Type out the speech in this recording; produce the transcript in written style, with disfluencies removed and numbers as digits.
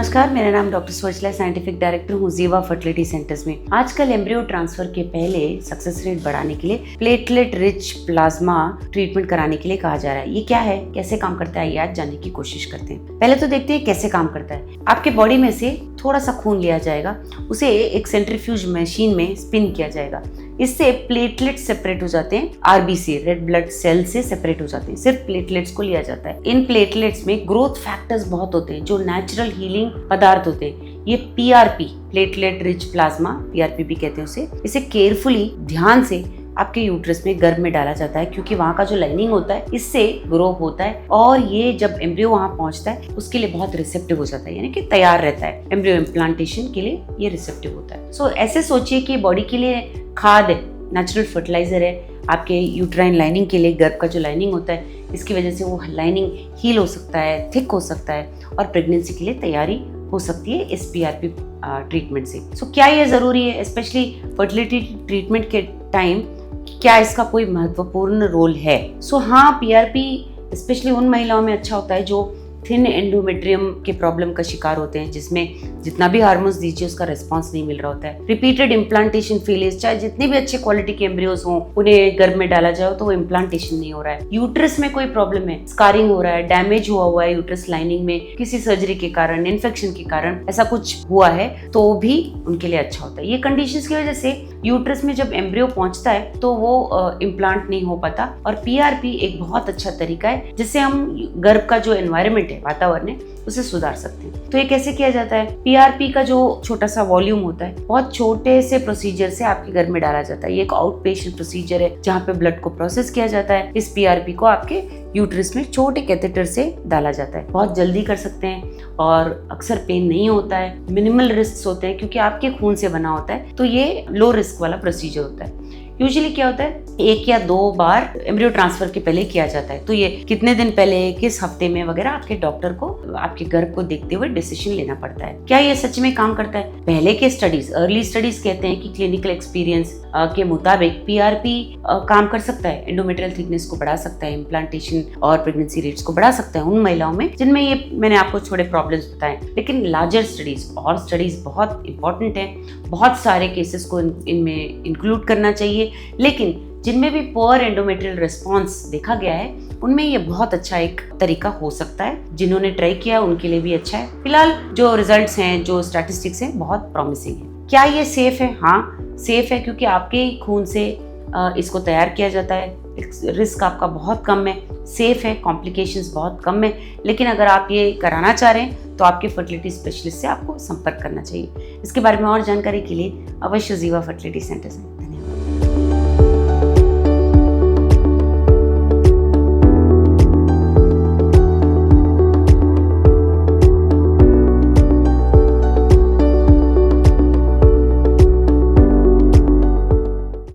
नमस्कार, मेरा नाम डॉक्टर स्वचला, साइंटिफिक डायरेक्टर हूँ जीवा फर्टिलिटी सेंटर्स में। आजकल एम्ब्रियो ट्रांसफर के पहले सक्सेस रेट बढ़ाने के लिए प्लेटलेट रिच प्लाज्मा ट्रीटमेंट कराने के लिए कहा जा रहा है। ये क्या है, कैसे काम करता है, ये आज जानने की कोशिश करते हैं। पहले तो देखते हैं कैसे काम करता है। आपके बॉडी में से थोड़ा सा खून लिया जाएगा, उसे एक सेंट्रीफ्यूज मशीन में स्पिन किया जाएगा। इससे प्लेटलेट सेपरेट हो जाते हैं, आरबीसी रेड ब्लड सेल से सेपरेट हो जाते हैं। सिर्फ प्लेटलेट्स को लिया जाता है। इन प्लेटलेट्स में ग्रोथ फैक्टर्स बहुत होते हैं, जो नेचुरल हीलिंग पदार्थ होते हैं। ये PRP, platelet rich plasma, PRP भी कहते हैं उसे। इसे केयरफुली, ध्यान से आपके यूट्रस में, गर्भ में डाला जाता है, क्योंकि वहाँ का जो लाइनिंग होता है इससे ग्रो होता है और ये जब एम्ब्रियो वहाँ पहुँचता है उसके लिए बहुत रिसेप्टिव हो जाता है, यानी कि तैयार रहता है। एम्ब्रियो इम्प्लांटेशन के लिए ये रिसेप्टिव होता है। सो ऐसे सोचिए कि बॉडी के लिए खाद है, नेचुरल फर्टिलाइजर है। आपके यूट्राइन लाइनिंग के लिए, गर्भ का जो लाइनिंग होता है, इसकी वजह से वो लाइनिंग हील हो सकता है, थिक हो सकता है और प्रेगनेंसी के लिए तैयारी हो सकती है इस पीआरपी ट्रीटमेंट से। सो क्या ये ज़रूरी है, स्पेशली फर्टिलिटी ट्रीटमेंट के टाइम, क्या इसका कोई महत्वपूर्ण रोल है? सो हाँ, पीआरपी स्पेशली उन महिलाओं में अच्छा होता है जो थिन एंडोमेट्रियम के प्रॉब्लम का शिकार होते हैं, जिसमें जितना भी हार्मोन्स दीजिए उसका रिस्पांस नहीं मिल रहा होता है। रिपीटेड इम्प्लांटेशन फेलियर्स, चाहे जितने भी अच्छे क्वालिटी के एम्ब्रियोज हों, उन्हें गर्भ में डाला जाए तो वो इम्प्लांटेशन नहीं हो रहा है। यूट्रस में कोई प्रॉब्लम है, स्कारिंग हो रहा है, डैमेज हुआ है यूट्रस लाइनिंग में, किसी सर्जरी के कारण, इन्फेक्शन के कारण ऐसा कुछ हुआ है, तो भी उनके लिए अच्छा होता है। ये कंडीशंस की वजह से यूट्रस में जब एम्ब्रियो पहुंचता है तो वो इम्प्लांट नहीं हो पाता। और पीआरपी एक बहुत अच्छा तरीका है जिससे हम गर्भ का जो एनवायरनमेंट है, वातावरण है, उसे सुधार सकते हैं। तो ये कैसे किया जाता है? पीआरपी का जो छोटा सा वॉल्यूम होता है, बहुत छोटे से प्रोसीजर से आपके गर्भ में डाला जाता है। ये एक आउट पेशेंट प्रोसीजर है जहाँ पे ब्लड को प्रोसेस किया जाता है। इस पीआरपी को आपके यूट्रस में छोटे कैथेटर से डाला जाता है। बहुत जल्दी कर सकते हैं और अक्सर पेन नहीं होता है, मिनिमल रिस्क होते हैं क्योंकि आपके खून से बना होता है, तो ये लो रिस्क वाला प्रोसीजर होता है। यूजुअली क्या होता है, 1 या 2 बार एम्ब्रियो ट्रांसफर के पहले किया जाता है। तो ये कितने दिन पहले, किस हफ्ते में वगैरह आपके डॉक्टर को आपके गर्भ को देखते हुए डिसीजन लेना पड़ता है। क्या ये सच में काम करता है? पहले के स्टडीज, अर्ली स्टडीज कहते हैं कि क्लिनिकल एक्सपीरियंस के मुताबिक पीआरपी काम कर सकता है, एंडोमेट्रियल थिकनेस को बढ़ा सकता है, इम्प्लांटेशन और प्रेगनेंसी रेट्स को बढ़ा सकता है उन महिलाओं में जिनमें ये मैंने आपको थोड़े प्रॉब्लम्स बताए। लेकिन लार्जर स्टडीज और स्टडीज बहुत इंपॉर्टेंट है, बहुत सारे केसेस को इनमें इंक्लूड करना चाहिए। लेकिन जिनमें भी पुअर एंडोमेट्रियल रिस्पॉन्स देखा गया है, उनमें ये बहुत अच्छा एक तरीका हो सकता है। जिन्होंने ट्राई किया उनके लिए भी अच्छा है। फिलहाल जो रिजल्ट्स हैं, जो स्टैटिस्टिक्स हैं, बहुत प्रॉमिसिंग है। क्या ये सेफ है? हाँ, सेफ है, क्योंकि आपके खून से इसको तैयार किया जाता है। रिस्क आपका बहुत कम है, सेफ है, कॉम्प्लिकेशंस बहुत कम है। लेकिन अगर आप ये कराना चाह रहे हैं तो आपके फर्टिलिटी स्पेशलिस्ट से आपको संपर्क करना चाहिए। इसके बारे में और जानकारी के लिए अवश्य जीवा फर्टिलिटी सेंटर से